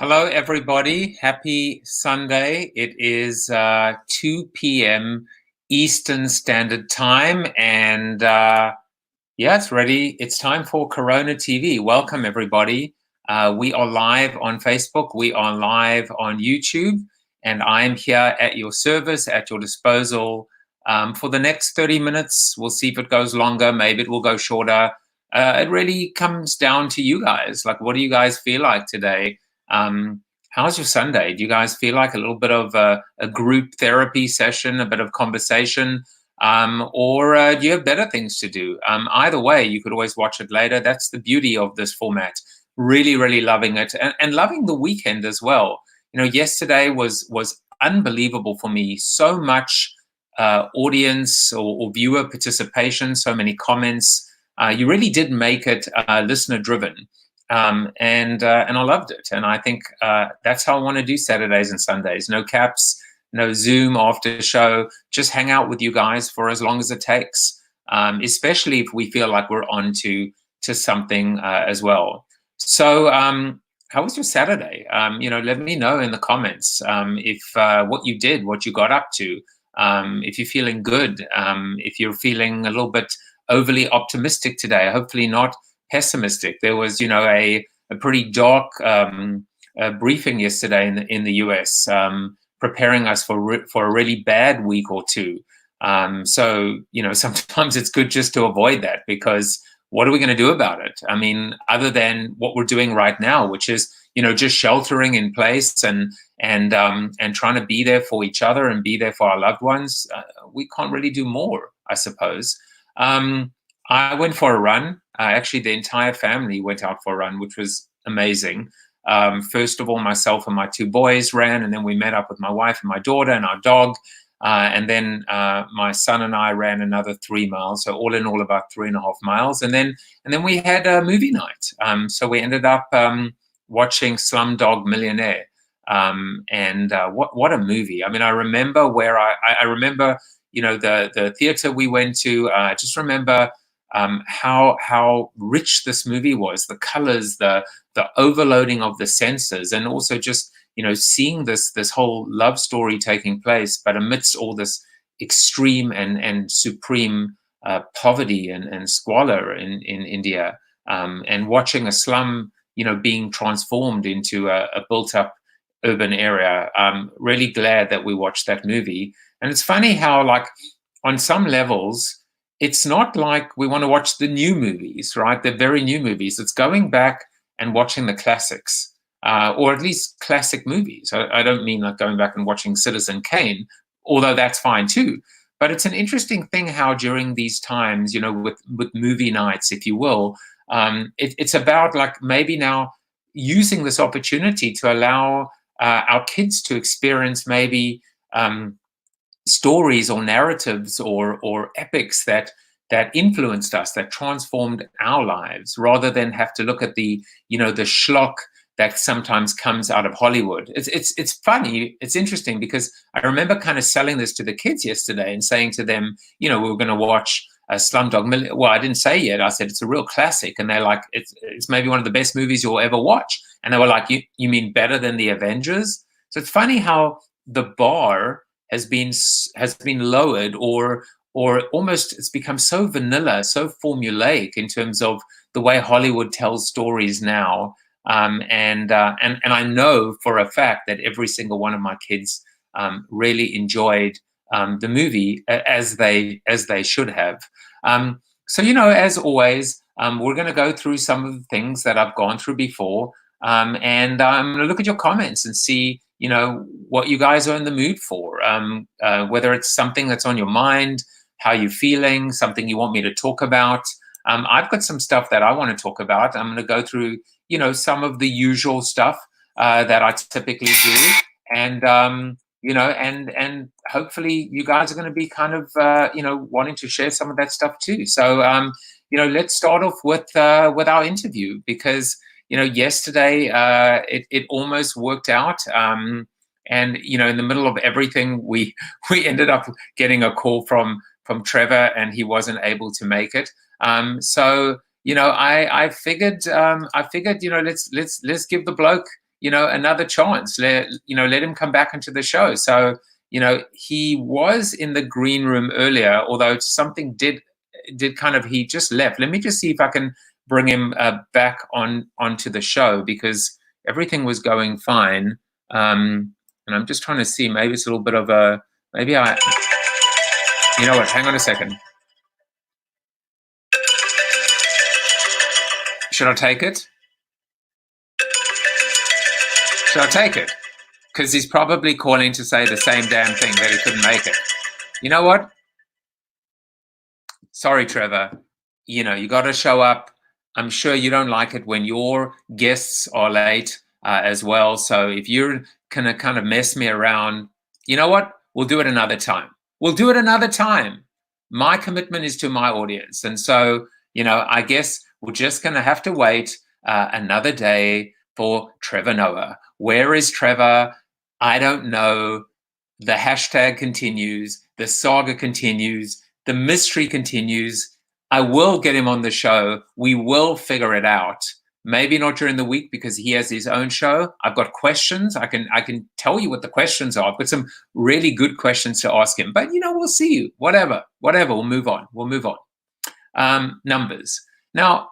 Hello, everybody. Happy Sunday. It is 2 p.m. Eastern Standard Time, and yeah, it's ready. It's time for Corona TV. Welcome, everybody. We are live on Facebook. We are live on YouTube, and I'm here at your service, at your disposal for the next 30 minutes. We'll see if it goes longer. Maybe it will go shorter. It really comes down to you guys. Like, what do you guys feel like today? How's your Sunday? Do you guys feel like a little bit of a group therapy session, a bit of conversation, or do you have better things to do? Either way, you could always watch it later. That's the beauty of this format. Really, really loving it, and loving the weekend as well. You know, yesterday was unbelievable for me. So much audience or viewer participation, so many comments. You really did make it listener driven. And I loved it. And I think that's how I want to do Saturdays and Sundays. No caps, no Zoom after show. Just hang out with you guys for as long as it takes, especially if we feel like we're on to something as well. So how was your Saturday? You know, let me know in the comments if what you did, what you got up to, if you're feeling good, if you're feeling a little bit overly optimistic today. Hopefully not pessimistic. There was, you know, a pretty dark briefing yesterday in the US, preparing us for a really bad week or two. So, you know, sometimes it's good just to avoid that, because what are we going to do about it? I mean, other than what we're doing right now, which is, you know, just sheltering in place and trying to be there for each other and be there for our loved ones. We can't really do more, I suppose. I went for a run. Actually, the entire family went out for a run, which was amazing. First of all, myself and my two boys ran, and then we met up with my wife and my daughter and our dog. And then my son and I ran another 3 miles. So all in all, about 3.5 miles. And then we had a movie night. So we ended up watching Slumdog Millionaire. And what a movie. I mean, I remember where I remember, you know, the theater we went to. I just remember how rich this movie was, the colors, the overloading of the senses, and also just, you know, seeing this whole love story taking place, but amidst all this extreme and supreme poverty and squalor in India, and watching a slum, you know, being transformed into a built-up urban area. I'm really glad that we watched that movie. And it's funny how, like, on some levels, it's not like we want to watch the new movies, right? The very new movies. It's going back and watching the classics, or at least classic movies. I don't mean like going back and watching Citizen Kane, although that's fine too. But it's an interesting thing how during these times, you know, with movie nights, if you will, it's about like maybe now using this opportunity to allow our kids to experience maybe stories or narratives or epics that influenced us, that transformed our lives, rather than have to look at the, you know, the schlock that sometimes comes out of Hollywood. It's funny, it's interesting, because I remember kind of selling this to the kids yesterday and saying to them, you know, we were going to watch a Slumdog Millionaire. Well, I didn't say yet. I said it's a real classic, and they're like, it's maybe one of the best movies you'll ever watch. And they were like, you mean better than the Avengers? So it's funny how the bar has been lowered, or almost it's become so vanilla, so formulaic in terms of the way Hollywood tells stories now. And I know for a fact that every single one of my kids really enjoyed the movie, as they should have. So, you know, as always, we're going to go through some of the things that I've gone through before, and I'm going to look at your comments and see, you know, what you guys are in the mood for, whether it's something that's on your mind, how you're feeling, something you want me to talk about. I've got some stuff that I want to talk about. I'm going to go through, you know, some of the usual stuff that I typically do, and you know, and hopefully you guys are going to be kind of, you know, wanting to share some of that stuff too. So, you know, let's start off with our interview, because, you know, yesterday it almost worked out. And, you know, in the middle of everything, we ended up getting a call from Trevor, and he wasn't able to make it. So, you know, I figured, you know, let's give the bloke, another chance. Let him come back into the show. So, he was in the green room earlier, although something did kind of, he just left. Let me just see if I can bring him back onto the show, because everything was going fine. And I'm just trying to see, maybe it's a little bit of a, maybe you know what, hang on a second. Should I take it? Should I take it? Because he's probably calling to say the same damn thing, that he couldn't make it. You know what? Sorry, Trevor. You got to show up. I'm sure you don't like it when your guests are late as well. So if you're going to kind of mess me around, you know what? We'll do it another time. We'll do it another time. My commitment is to my audience. And so, I guess we're just going to have to wait another day for Trevor Noah. Where is Trevor? I don't know. The hashtag continues. The saga continues. The mystery continues. I will get him on the show. We will figure it out. Maybe not during the week, because he has his own show. I've got questions. I can tell you what the questions are. I've got some really good questions to ask him. But, we'll see. Whatever. We'll move on. Numbers. Now,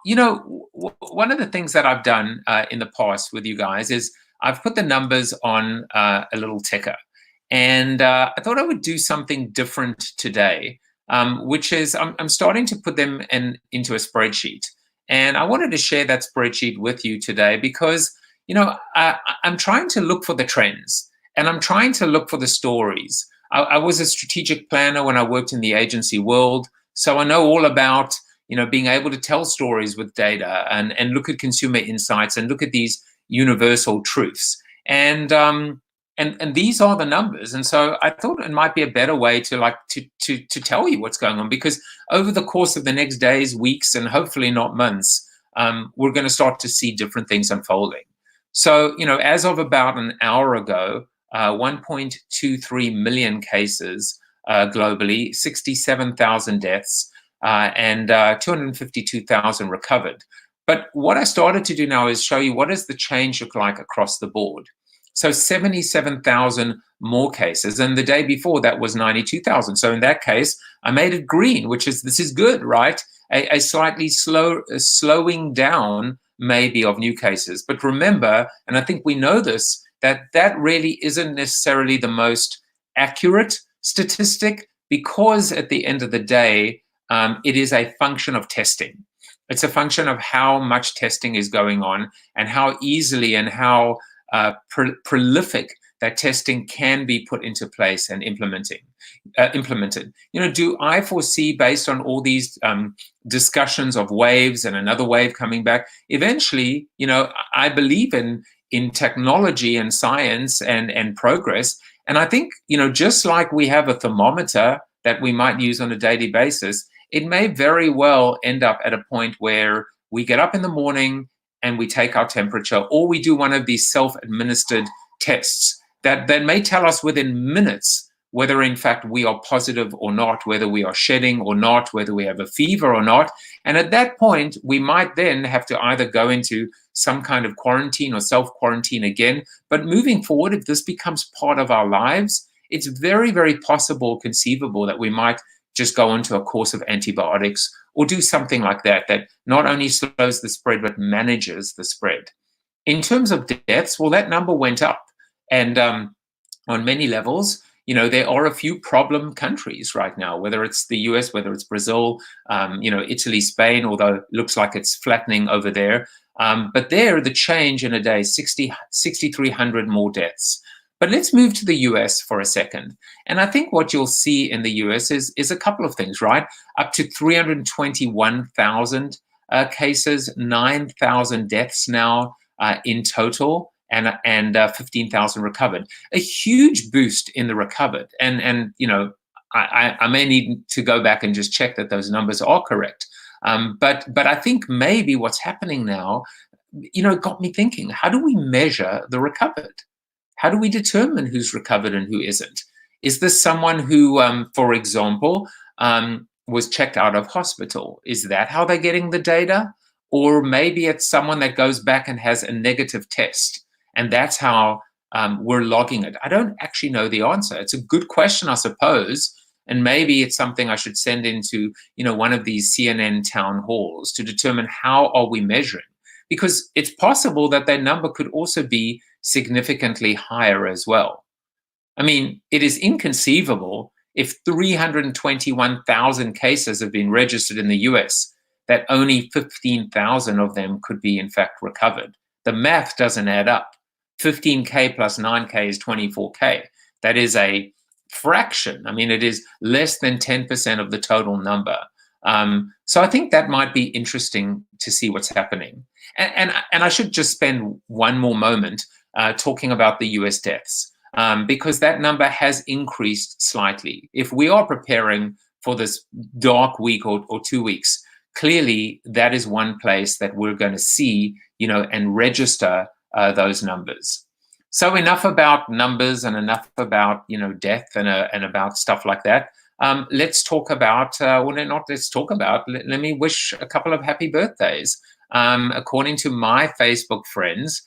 one of the things that I've done in the past with you guys is I've put the numbers on a little ticker. And I thought I would do something different today, which is I'm starting to put them into a spreadsheet. And I wanted to share that spreadsheet with you today because, I'm trying to look for the trends, and I'm trying to look for the stories. I was a strategic planner when I worked in the agency world. So I know all about, being able to tell stories with data and look at consumer insights and look at these universal truths. And these are the numbers. And so I thought it might be a better way to tell you what's going on, because over the course of the next days, weeks, and hopefully not months, we're going to start to see different things unfolding. So, as of about an hour ago, 1.23 million cases globally, 67,000 deaths, and 252,000 recovered. But what I started to do now is show you what does the change look like across the board. So 77,000 more cases, and the day before that was 92,000. So in that case, I made it green, this is good, right? A slightly slowing down maybe of new cases. But remember, and I think we know this, that really isn't necessarily the most accurate statistic, because at the end of the day, it is a function of testing. It's a function of how much testing is going on and how easily and how prolific that testing can be put into place and implemented. Do I foresee, based on all these discussions of waves and another wave coming back, eventually, I believe in technology and science and progress. And I think, just like we have a thermometer that we might use on a daily basis, it may very well end up at a point where we get up in the morning and we take our temperature, or we do one of these self-administered tests that may tell us within minutes whether in fact we are positive or not, whether we are shedding or not, whether we have a fever or not. And at that point, we might then have to either go into some kind of quarantine or self-quarantine again. But moving forward, if this becomes part of our lives, it's very, very possible, conceivable, that we might just go into a course of antibiotics or do something like that, that not only slows the spread, but manages the spread. In terms of deaths, well, that number went up. And on many levels, there are a few problem countries right now, whether it's the US, whether it's Brazil, Italy, Spain, although it looks like it's flattening over there. But there, the change in a day, 6,300 more deaths. But let's move to the US for a second. And I think what you'll see in the US is a couple of things, right? Up to 321,000 cases, 9,000 deaths now in total, and 15,000 recovered. A huge boost in the recovered. And I may need to go back and just check that those numbers are correct. But I think maybe what's happening now, got me thinking, how do we measure the recovered? How do we determine who's recovered and who isn't? Is this someone who, for example, was checked out of hospital? Is that how they're getting the data? Or maybe it's someone that goes back and has a negative test And that's how we're logging it. I don't actually know the answer. It's a good question, I suppose. And maybe it's something I should send into, one of these CNN town halls to determine how are we measuring. Because it's possible that number could also be significantly higher as well. I mean, it is inconceivable if 321,000 cases have been registered in the US that only 15,000 of them could be in fact recovered. The math doesn't add up. 15K plus 9K is 24K. That is a fraction. I mean, it is less than 10% of the total number. So I think that might be interesting to see what's happening. And I should just spend one more moment talking about the US deaths, because that number has increased slightly. If we are preparing for this dark week or 2 weeks, clearly that is one place that we're going to see, and register those numbers. So enough about numbers and enough about, death and about stuff like that. Let's talk about, let me wish a couple of happy birthdays. According to my Facebook friends,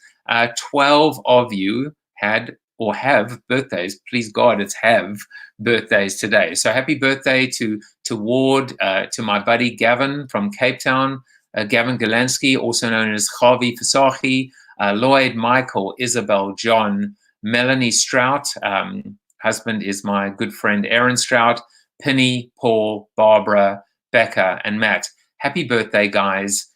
12 of you had or have birthdays. Please God, it's have birthdays today. So happy birthday to Ward, to my buddy Gavin from Cape Town, Gavin Galansky, also known as Javi Fasahi, Lloyd, Michael, Isabel, John, Melanie Strout, husband is my good friend Aaron Strout, Penny, Paul, Barbara, Becca, and Matt. Happy birthday, guys.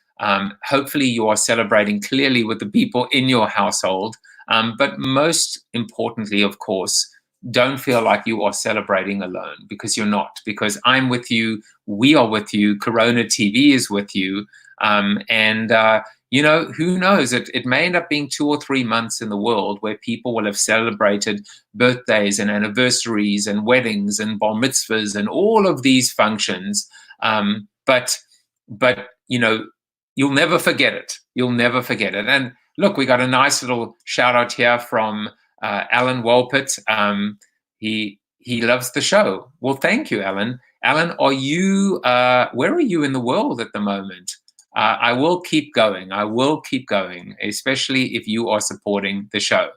Hopefully you are celebrating clearly with the people in your household. But most importantly, of course, don't feel like you are celebrating alone, because you're not, because I'm with you. We are with you. CoronaTV is with you. Who knows? It may end up being 2 or 3 months in the world where people will have celebrated birthdays and anniversaries and weddings and bar mitzvahs and all of these functions. But you'll never forget it. You'll never forget it. And look, we got a nice little shout out here from Alan Walpett. He loves the show. Well, thank you, Alan. Alan, are you? Where are you in the world at the moment? I will keep going. I will keep going, especially if you are supporting the show.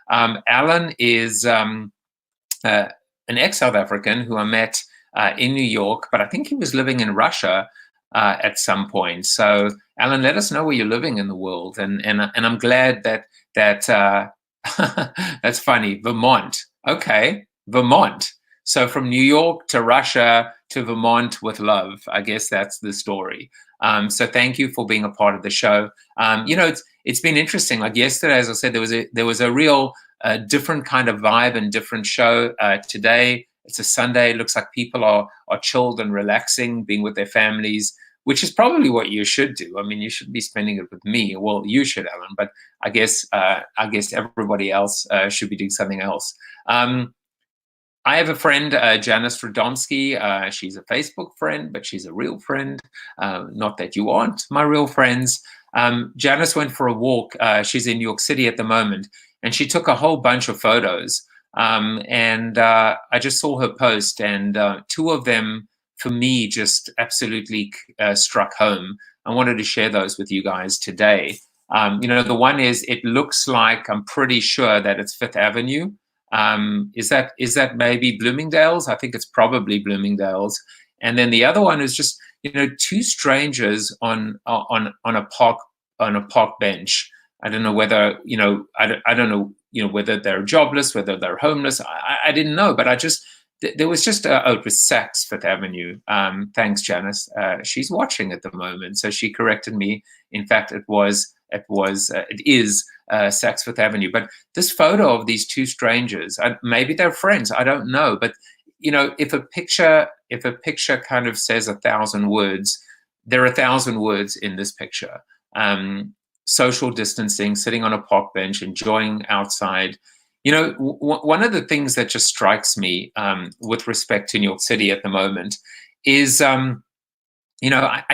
Alan is an ex-South African who I met in New York, but I think he was living in Russia at some point. So, Alan, let us know where you're living in the world, and I'm glad that that's funny. Vermont, okay, Vermont. So from New York to Russia to Vermont with love. I guess that's the story. So thank you for being a part of the show. It's been interesting. Like yesterday, as I said, there was a real different kind of vibe and different show. Today, it's a Sunday. It looks like people are chilled and relaxing, being with their families, which is probably what you should do. I mean, you should be spending it with me. Well, you should, Alan, but I guess everybody else should be doing something else. I have a friend, Janice Radomski. She's a Facebook friend, but she's a real friend. Not that you aren't my real friends. Janice went for a walk. She's in New York City at the moment, and she took a whole bunch of photos. I just saw her post, and 2 of them, for me, just absolutely struck home. I wanted to share those with you guys today. The one is, it looks like, I'm pretty sure that it's Fifth Avenue. Is that maybe Bloomingdale's? I think it's probably Bloomingdale's. And then the other one is just 2 strangers on a park bench. I don't know whether I don't know whether they're jobless, whether they're homeless. I didn't know, but there was just it was Saks Fifth Avenue. Thanks, Janice. She's watching at the moment, so she corrected me. In fact, it is Saks Fifth Avenue. But this photo of these 2 strangers, maybe they're friends, I don't know. But if a picture kind of says 1,000 words, there are 1,000 words in this picture. Social distancing, sitting on a park bench, enjoying outside. One of the things that just strikes me with respect to New York City at the moment is, I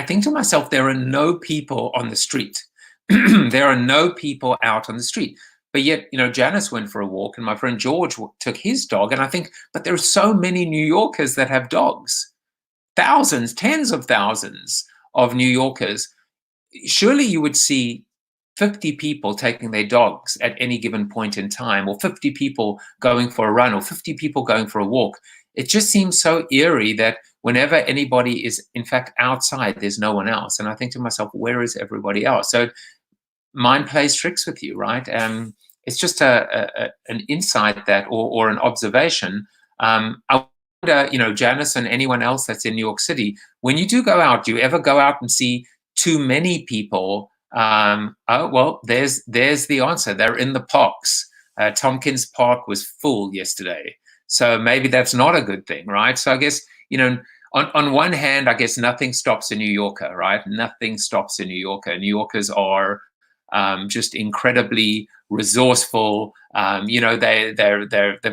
think to myself, there are no people on the street. There are no people out on the street. But yet, Janice went for a walk, and my friend George took his dog. And I think, but there are so many New Yorkers that have dogs. Thousands, tens of thousands of New Yorkers. Surely you would see 50 people taking their dogs at any given point in time, or 50 people going for a run, or 50 people going for a walk. It just seems so eerie that whenever anybody is, in fact, outside, there's no one else. And I think to myself, where is everybody else? So mind plays tricks with you, right? It's just an insight that, or an observation. I wonder, Janice and anyone else that's in New York City, when you do go out, do you ever go out and see too many people? Oh, well, there's the answer. They're in the parks. Tompkins Park was full yesterday. So maybe that's not a good thing, right? So I guess, on one hand, I guess nothing stops a New Yorker, right? Nothing stops a New Yorker. New Yorkers are just incredibly resourceful. They've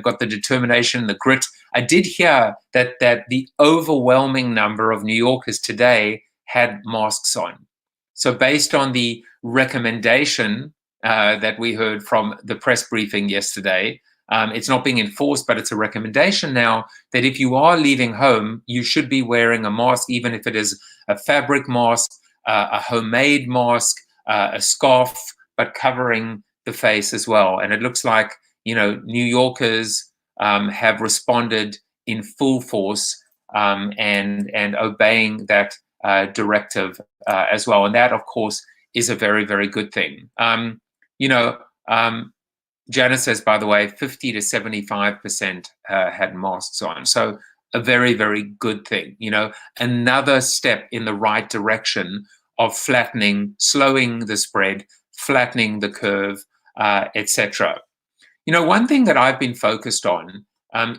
got the determination, the grit. I did hear that the overwhelming number of New Yorkers today had masks on. So based on the recommendation that we heard from the press briefing yesterday, it's not being enforced, but it's a recommendation now that if you are leaving home, you should be wearing a mask, even if it is a fabric mask, a homemade mask, a scarf, but covering the face as well. And it looks like, New Yorkers have responded in full force and obeying that directive as well. And that, of course, is a very, very good thing. Janice says, by the way, 50 to 75% had masks on. So a very, very good thing. Another step in the right direction of flattening, slowing the spread, flattening the curve, etc. One thing that I've been focused on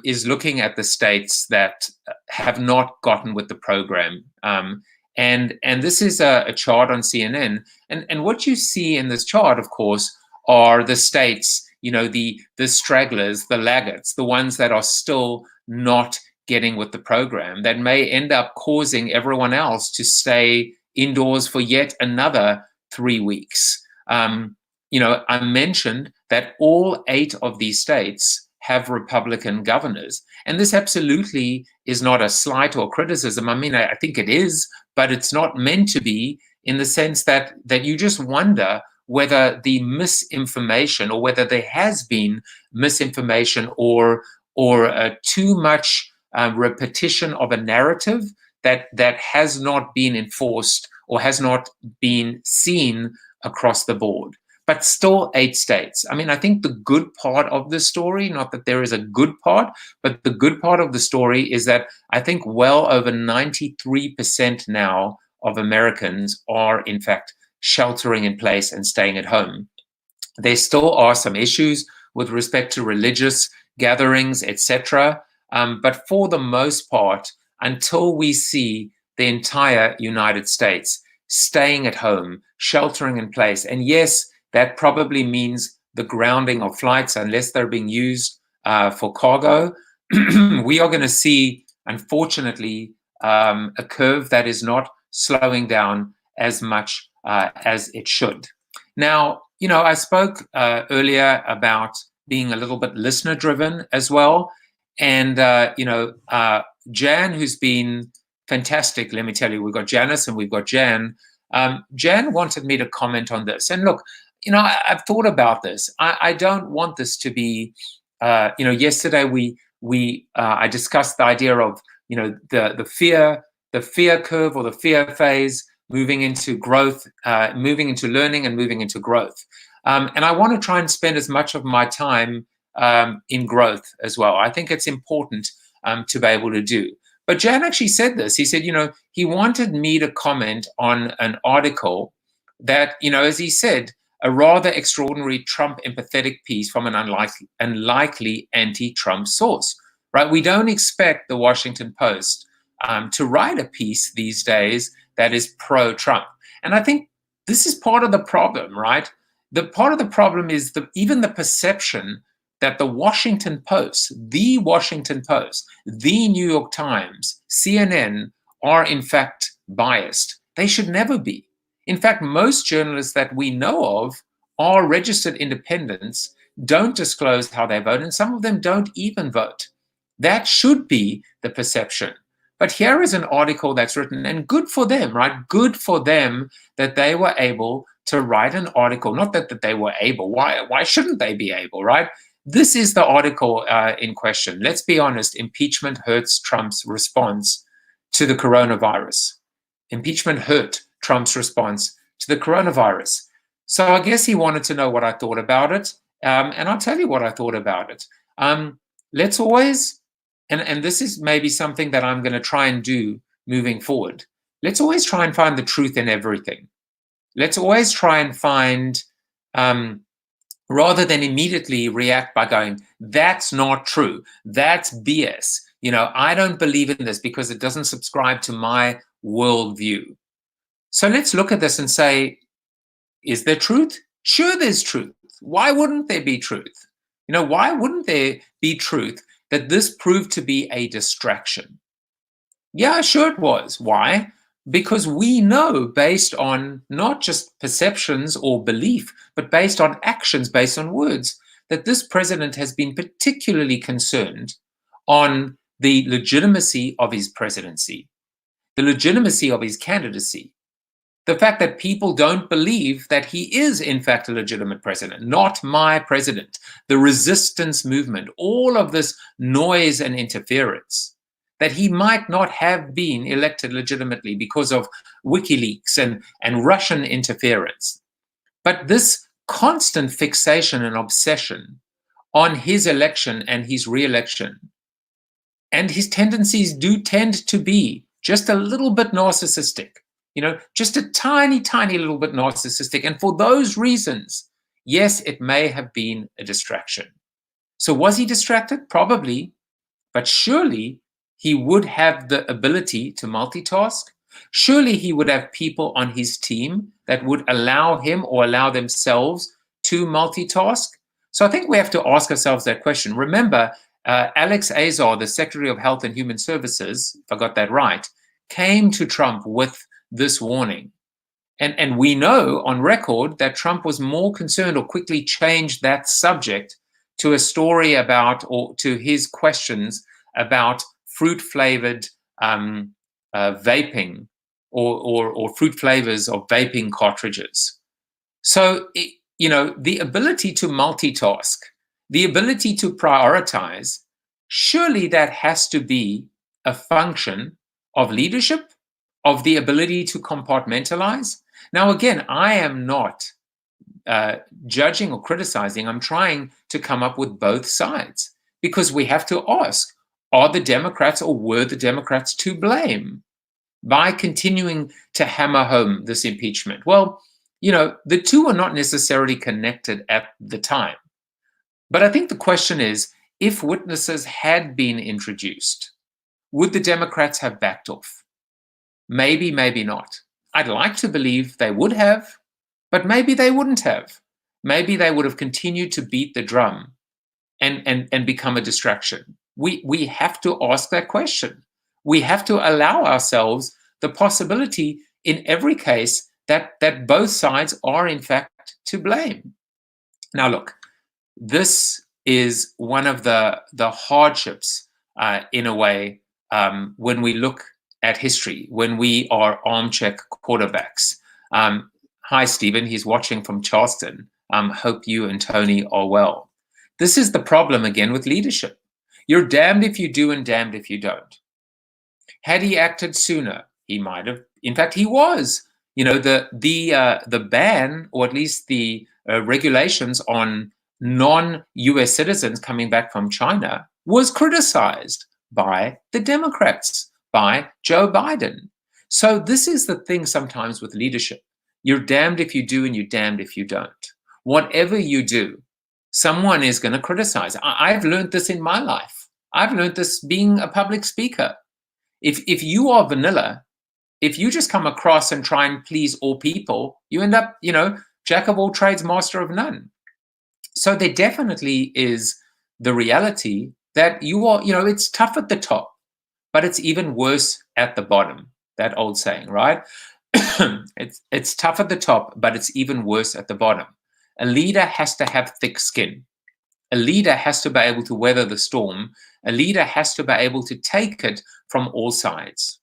is looking at the states that have not gotten with the program. And this is a chart on CNN. And what you see in this chart, of course, are the states, the stragglers, the laggards, the ones that are still not getting with the program, that may end up causing everyone else to stay indoors for yet another 3 weeks. I mentioned that all 8 of these states have Republican governors. And this absolutely is not a slight or criticism. I mean, I think it is, but it's not meant to be, in the sense that you just wonder whether the misinformation, or whether there has been misinformation or too much repetition of a narrative that has not been enforced or has not been seen across the board. But still 8 states. I mean, I think the good part of the story, not that there is a good part, but the good part of the story is that I think well over 93% now of Americans are, in fact, sheltering in place and staying at home. There still are some issues with respect to religious gatherings, etc. But for the most part, until we see the entire United States staying at home, sheltering in place, and yes, that probably means the grounding of flights unless they're being used for cargo, we are going to see, unfortunately, a curve that is not slowing down as much as it should. Now, I spoke earlier about being a little bit listener-driven as well. And, Jan, who's been fantastic, let me tell you, we've got Janice and we've got Jan. Jan wanted me to comment on this. And look, I've thought about this. I don't want this to be, yesterday I discussed the idea of, the fear curve, or the fear phase, moving into growth, moving into learning, and moving into growth. And I want to try and spend as much of my time in growth as well. I think it's important to be able to do. But Jan actually said this. He said, he wanted me to comment on an article that, as he said, a rather extraordinary Trump empathetic piece from an unlikely anti-Trump source, right? We don't expect the Washington Post to write a piece these days that is pro-Trump. And I think this is part of the problem, right? The part of the problem is even the perception that the Washington Post, the New York Times, CNN are in fact biased. They should never be. In fact, most journalists that we know of are registered independents, don't disclose how they vote, and some of them don't even vote. That should be the perception. But here is an article that's written, and good for them, right? Good for them that they were able to write an article. Not that they were able. Why shouldn't they be able, right? This is the article in question. Let's be honest. Impeachment hurts Trump's response to the coronavirus. Impeachment hurt Trump's response to the coronavirus. So I guess he wanted to know what I thought about it. And I'll tell you what I thought about it. Let's always, and this is maybe something that I'm going to try and do moving forward. Let's always try and find the truth in everything. Let's always try and find, rather than immediately react by going, that's not true, that's BS. I don't believe in this because it doesn't subscribe to my worldview. So let's look at this and say, is there truth? Sure, there's truth. Why wouldn't there be truth? Why wouldn't there be truth that this proved to be a distraction? Yeah, sure it was. Why? Because we know, based on not just perceptions or belief, but based on actions, based on words, that this president has been particularly concerned on the legitimacy of his presidency, the legitimacy of his candidacy, the fact that people don't believe that he is, in fact, a legitimate president, not my president, the resistance movement, all of this noise and interference, that he might not have been elected legitimately because of WikiLeaks and Russian interference. But this constant fixation and obsession on his election and his re-election, and his tendencies do tend to be just a little bit narcissistic, just a tiny, tiny little bit narcissistic. And for those reasons, yes, it may have been a distraction. So was he distracted? Probably. But surely he would have the ability to multitask. Surely he would have people on his team that would allow him or allow themselves to multitask. So I think we have to ask ourselves that question. Remember, Alex Azar, the Secretary of Health and Human Services, if I got that right, came to Trump with this warning. And we know on record that Trump was more concerned, or quickly changed that subject to a story about, or to his questions about fruit-flavored vaping or fruit flavors of vaping cartridges. So, the ability to multitask, the ability to prioritize, surely that has to be a function of leadership, of the ability to compartmentalize. Now, again, I am not judging or criticizing. I'm trying to come up with both sides, because we have to ask, are the Democrats, or were the Democrats, to blame by continuing to hammer home this impeachment? Well, the two are not necessarily connected at the time. But I think the question is, if witnesses had been introduced, would the Democrats have backed off? Maybe, maybe not. I'd like to believe they would have, but maybe they wouldn't have. Maybe they would have continued to beat the drum and become a distraction. We have to ask that question. We have to allow ourselves the possibility in every case that both sides are in fact to blame. Now look, this is one of the hardships in a way when we look at history, when we are armchair quarterbacks. Hi, Stephen. He's watching from Charleston. Hope you and Tony are well. This is the problem again with leadership. You're damned if you do and damned if you don't. Had he acted sooner, he might have. In fact, he was. The ban, or at least the regulations on non-US citizens coming back from China, was criticized by the Democrats, by Joe Biden. So this is the thing sometimes with leadership. You're damned if you do and you're damned if you don't. Whatever you do, someone is going to criticize. I've learned this in my life. I've learned this being a public speaker. If you are vanilla, if you just come across and try and please all people, you end up, jack of all trades, master of none. So there definitely is the reality that you are, it's tough at the top, but it's even worse at the bottom. That old saying, right? It's tough at the top, but it's even worse at the bottom. A leader has to have thick skin. A leader has to be able to weather the storm. A leader has to be able to take it from all sides.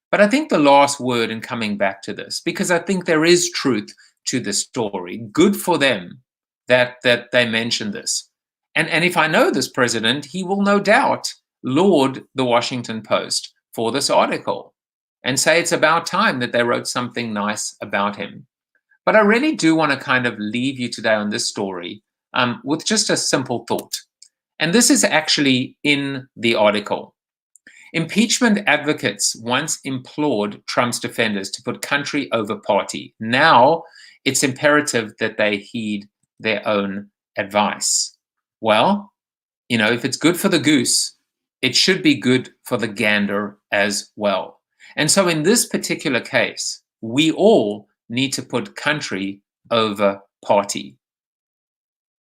But I think the last word in coming back to this, because I think there is truth to the story. Good for them that they mentioned this. And if I know this president, he will no doubt laud the Washington Post for this article and say it's about time that they wrote something nice about him. But I really do want to kind of leave you today on this story with just a simple thought. And this is actually in the article. Impeachment advocates once implored Trump's defenders to put country over party. Now it's imperative that they heed their own advice. Well, if it's good for the goose, it should be good for the gander as well. And so in this particular case, we all need to put country over party.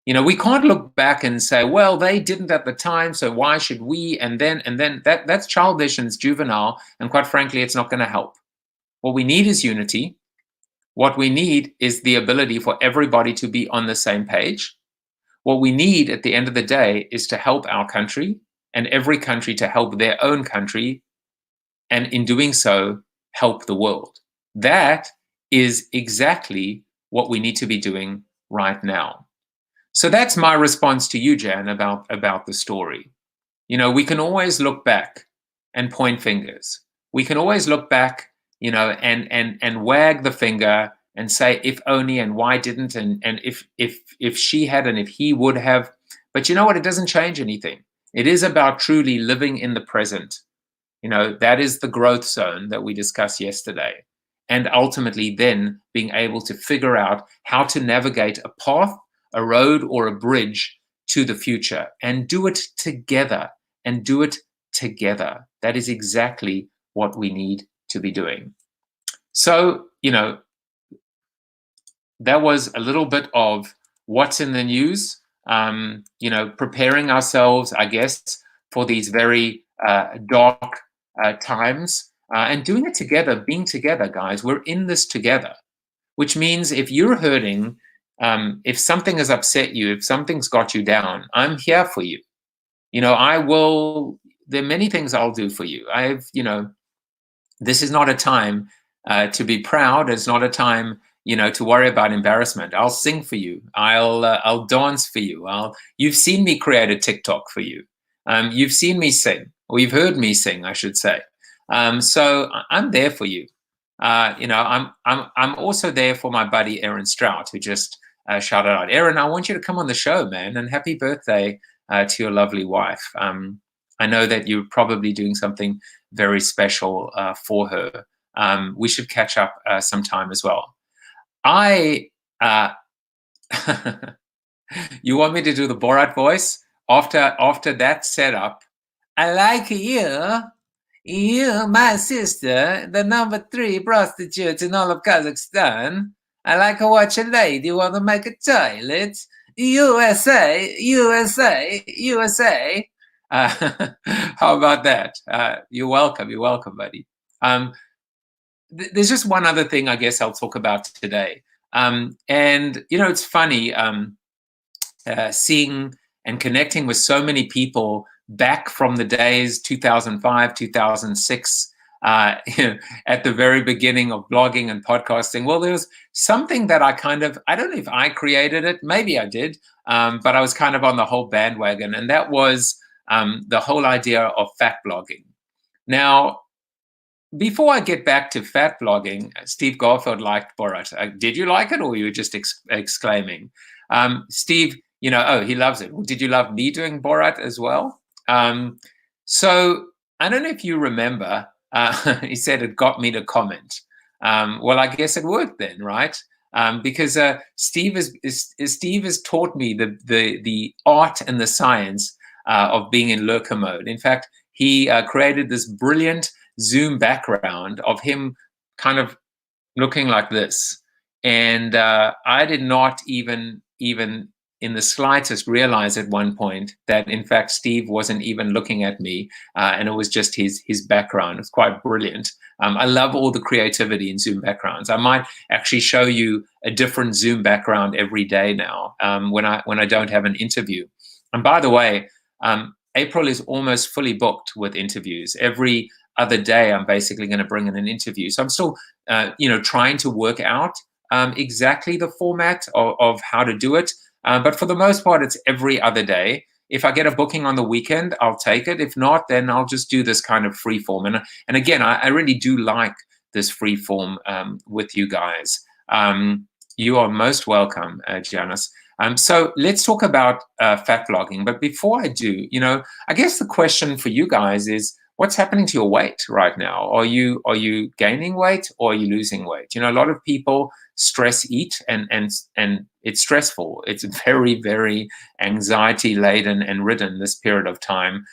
We can't look back and say, well, they didn't at the time, so why should we? And then that's childish and it's juvenile. And quite frankly, it's not going to help. What we need is unity. What we need is the ability for everybody to be on the same page. What we need at the end of the day is to help our country and every country to help their own country. And in doing so, help the world. That is exactly what we need to be doing right now. So that's my response to you, Jan, about the story. We can always look back and point fingers. We can always look back, and wag the finger and say, if only, and why didn't, and if she had, and if he would have. But you know what? It doesn't change anything. It is about truly living in the present. That is the growth zone that we discussed yesterday. And ultimately then being able to figure out how to navigate a path, a road, or a bridge to the future, and do it together, That is exactly what we need to be doing. So, that was a little bit of what's in the news, preparing ourselves, I guess, for these very dark times, and doing it together, being together, guys. We're in this together, which means if you're hurting, if something has upset you, if something's got you down, I'm here for you. There are many things I'll do for you. This is not a time to be proud. It's not a time, to worry about embarrassment. I'll sing for you. I'll dance for you. You've seen me create a TikTok for you. You've seen me sing, or you've heard me sing, I should say. So I'm there for you. I'm also there for my buddy Aaron Strout, who just shouted out, Aaron, I want you to come on the show, man, and happy birthday to your lovely wife. I know that you're probably doing something very special for her. We should catch up sometime as well. You want me to do the Borat voice? After that setup, I like you, my sister, the number 3 prostitute in all of Kazakhstan. I like to watch a lady want to make a toilet. USA, USA, USA. How about that? You're welcome, buddy. There's just one other thing I guess I'll talk about today. And, it's funny seeing and connecting with so many people back from the days 2005, 2006, at the very beginning of blogging and podcasting. Well, there was something that I don't know if I created it, maybe I did, but I was kind of on the whole bandwagon, and that was the whole idea of fat blogging. Now, before I get back to fat blogging, Steve Garfield liked Borat. Did you like it, or were you just exclaiming? Steve, he loves it. Well, did you love me doing Borat as well? So I don't know if you remember, he said it got me to comment. Well, I guess it worked then, right? Because Steve has taught me the art and the science of being in lurker mode. In fact, he created this brilliant Zoom background of him kind of looking like this. And I did not even in the slightest realize at one point that, in fact, Steve wasn't even looking at me, and it was just his background. It's quite brilliant. I love all the creativity in Zoom backgrounds. I might actually show you a different Zoom background every day now when I don't have an interview. And by the way, April is almost fully booked with interviews. Every other day, I'm basically going to bring in an interview. So I'm still, trying to work out exactly the format of how to do it. But for the most part, it's every other day. If I get a booking on the weekend, I'll take it. If not, then I'll just do this kind of free form. And again, I really do like this free form with you guys. You are most welcome, Janice. So let's talk about fat blogging. But before I do, I guess the question for you guys is, what's happening to your weight right now? Are you gaining weight or are you losing weight? A lot of people stress eat, and it's stressful. It's very, very anxiety laden and ridden, this period of time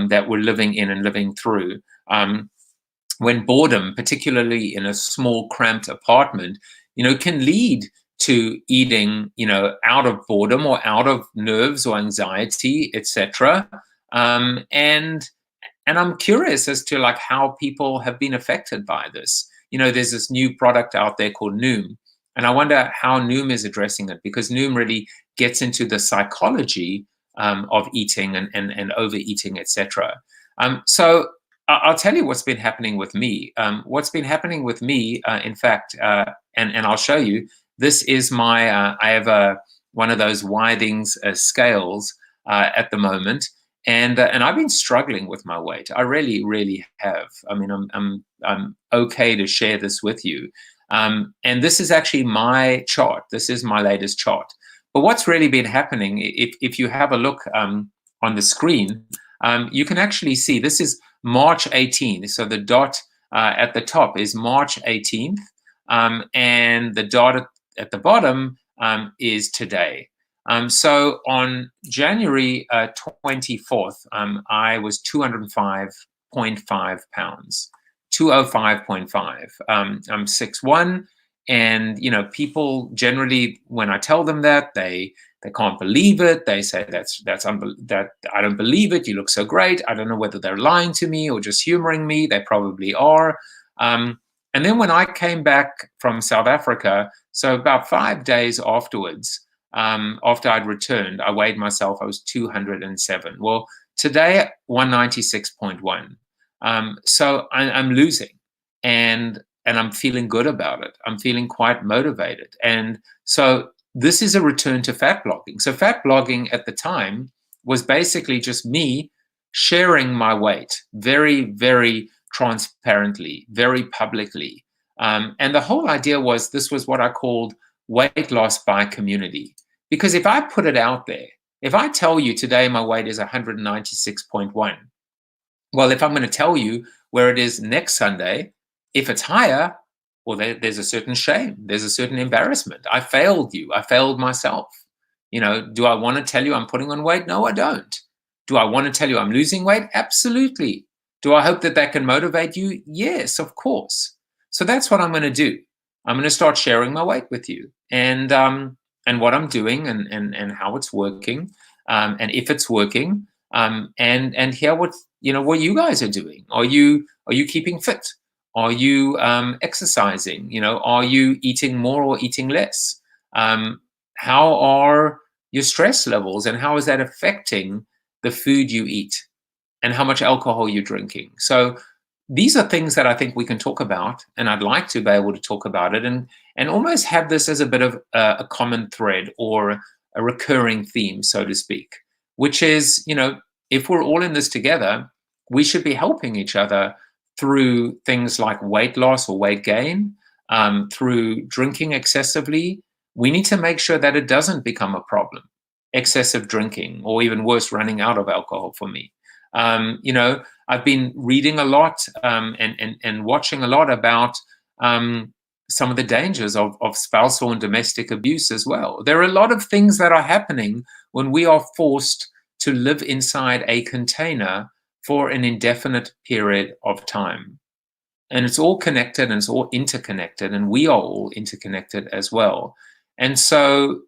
that we're living in and living through. When boredom, particularly in a small cramped apartment, can lead to eating, out of boredom or out of nerves or anxiety, etc. And I'm curious as to how people have been affected by this. There's this new product out there called Noom, and I wonder how Noom is addressing it, because Noom really gets into the psychology of eating and overeating, etc. So I'll tell you what's been happening with me. What's been happening with me, in fact, and I'll show you. This is my. I have one of those Withings scales at the moment. And I've been struggling with my weight. I really, really have. I mean, I'm okay to share this with you. And this is actually my chart. This is my latest chart. But what's really been happening, if you have a look on the screen, you can actually see this is March 18th. So the dot at the top is March 18th, and the dot at the bottom is today. So on January 24th, I was 205.5 pounds, 205.5. I'm 6'1", and people generally, when I tell them that, they can't believe it. They say that I don't believe it. You look so great. I don't know whether they're lying to me or just humoring me. They probably are. And then when I came back from South Africa, so about 5 days afterwards, after I'd returned, I weighed myself. I was 207. Well, today 196.1. So I'm losing, and I'm feeling good about it. I'm feeling quite motivated, and so this is a return to fat blogging. So fat blogging at the time was basically just me sharing my weight very, very transparently, very publicly, and the whole idea was this was what I called weight loss by community. Because if I put it out there, if I tell you today my weight is 196.1, well, if I'm going to tell you where it is next Sunday, if it's higher, well, there's a certain shame. There's a certain embarrassment. I failed you. I failed myself. Do I want to tell you I'm putting on weight? No, I don't. Do I want to tell you I'm losing weight? Absolutely. Do I hope that can motivate you? Yes, of course. So that's what I'm going to do. I'm going to start sharing my weight with you, and what I'm doing, and how it's working, and if it's working, and hear what you guys are doing. Are you keeping fit? Are you exercising? Are you eating more or eating less? How are your stress levels, and how is that affecting the food you eat, and how much alcohol you're drinking? So these are things that I think we can talk about, and I'd like to be able to talk about it and almost have this as a bit of a common thread or a recurring theme, so to speak, which is, if we're all in this together, we should be helping each other through things like weight loss or weight gain, through drinking excessively. We need to make sure that it doesn't become a problem, excessive drinking, or even worse, running out of alcohol for me. I've been reading a lot and watching a lot about some of the dangers of spousal and domestic abuse as well. There are a lot of things that are happening when we are forced to live inside a container for an indefinite period of time. And it's all connected, and it's all interconnected, and we are all interconnected as well. And so,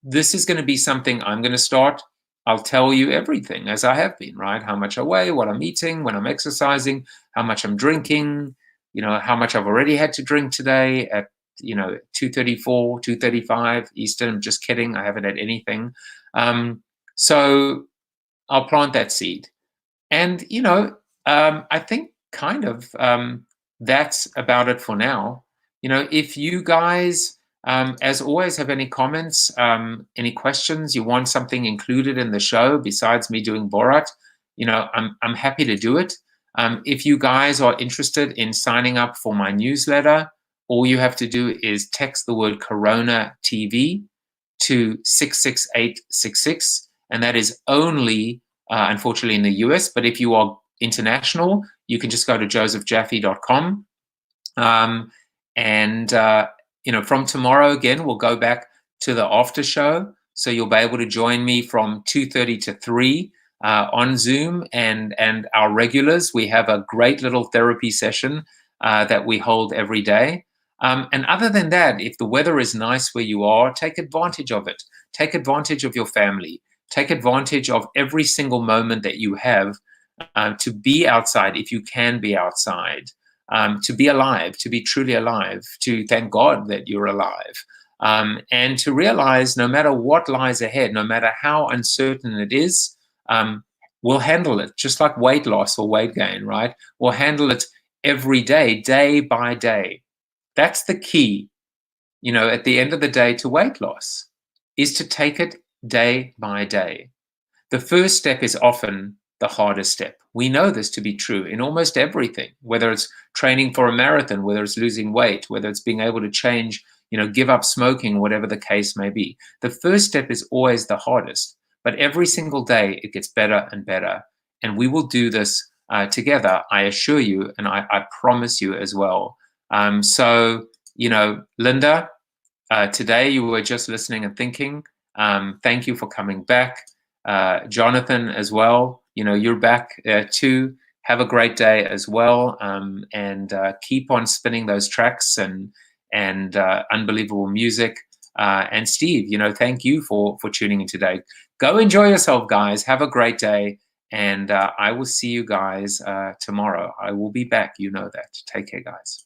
this is going to be something I'm going to start. I'll tell you everything, as I have been, right? How much I weigh, what I'm eating, when I'm exercising, how much I'm drinking, how much I've already had to drink today at, 2:34, 2:35 Eastern. I'm just kidding. I haven't had anything. So I'll plant that seed. And, I think kind of that's about it for now. If you guys As always, have any comments, any questions, you want something included in the show besides me doing Borat, I'm happy to do it. If you guys are interested in signing up for my newsletter, all you have to do is text the word CoronaTV to 66866, and that is only, unfortunately, in the US. But if you are international, you can just go to josephjaffe.com. From tomorrow again, we'll go back to the after show. So you'll be able to join me from 2:30 to 3 on Zoom, and our regulars. We have a great little therapy session that we hold every day. And other than that, if the weather is nice where you are, take advantage of it. Take advantage of your family. Take advantage of every single moment that you have to be outside if you can be outside. To be alive, to be truly alive, to thank God that you're alive, and to realize no matter what lies ahead, no matter how uncertain it is, we'll handle it, just like weight loss or weight gain, right? We'll handle it every day, day by day. That's the key, at the end of the day to weight loss, is to take it day by day. The first step is often the hardest step. We know this to be true in almost everything, whether it's training for a marathon, whether it's losing weight, whether it's being able to change, give up smoking, whatever the case may be. The first step is always the hardest, but every single day it gets better and better. And we will do this together, I assure you, and I promise you as well. Linda, today you were just listening and thinking. Thank you for coming back. Jonathan as well, you're back too. Have a great day as well, and keep on spinning those tracks and unbelievable music. And Steve, thank you for tuning in today. Go enjoy yourself, guys. Have a great day, and I will see you guys tomorrow. I will be back. You know that. Take care, guys.